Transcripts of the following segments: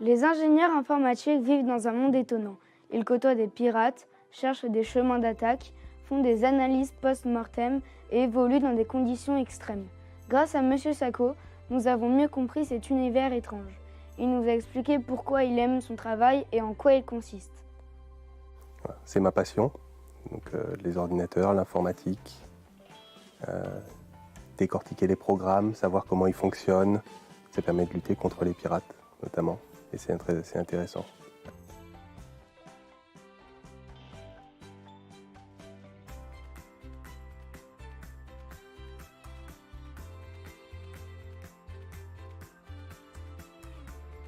Les ingénieurs informatiques vivent dans un monde étonnant. Ils côtoient des pirates, cherchent des chemins d'attaque, font des analyses post-mortem et évoluent dans des conditions extrêmes. Grâce à Monsieur Sacco, nous avons mieux compris cet univers étrange. Il nous a expliqué pourquoi il aime son travail et en quoi il consiste. C'est ma passion, donc, les ordinateurs, l'informatique, décortiquer les programmes, savoir comment ils fonctionnent. Ça permet de lutter contre les pirates notamment, et c'est intéressant.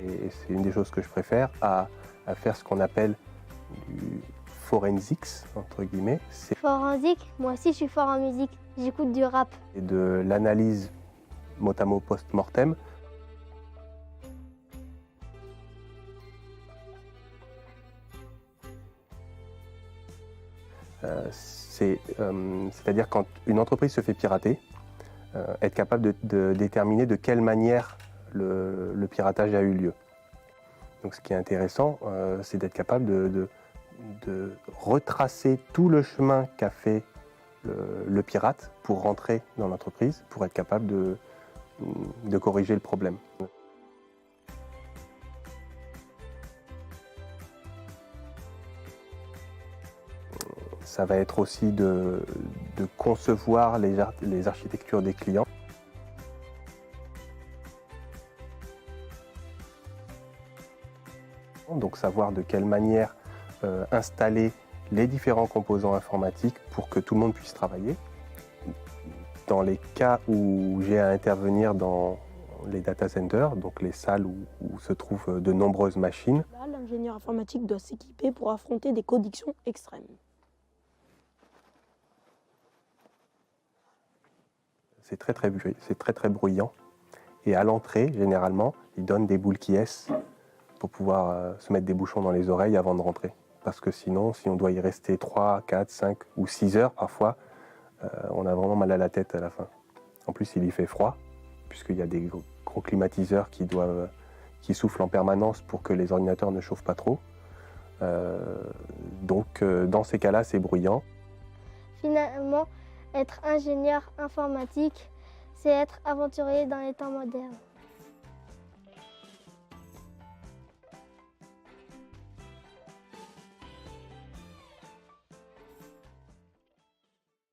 Et c'est une des choses que je préfère à faire ce qu'on appelle du forensics, entre guillemets. C'est Forensique, moi aussi je suis fort en musique, j'écoute du rap. de l'analyse mot à mot post-mortem. C'est-à-dire quand une entreprise se fait pirater, être capable de déterminer de quelle manière le piratage a eu lieu. Donc ce qui est intéressant, c'est d'être capable de retracer tout le chemin qu'a fait le pirate pour rentrer dans l'entreprise, pour être capable de corriger le problème. Ça va être aussi de concevoir les architectures des clients. Donc savoir de quelle manière installer les différents composants informatiques pour que tout le monde puisse travailler. Dans les cas où j'ai à intervenir dans les data centers, donc les salles où se trouvent de nombreuses machines. Là, l'ingénieur informatique doit s'équiper pour affronter des conditions extrêmes. C'est très bruyant. Et à l'entrée, généralement, ils donnent des boules qui ess pour pouvoir se mettre des bouchons dans les oreilles avant de rentrer. Parce que sinon, si on doit y rester 3, 4, 5 ou 6 heures parfois, on a vraiment mal à la tête à la fin. En plus, il y fait froid, puisqu'il y a des gros climatiseurs qui soufflent en permanence pour que les ordinateurs ne chauffent pas trop. Donc, dans ces cas-là, c'est bruyant. Finalement, être ingénieur informatique, c'est être aventurier dans les temps modernes.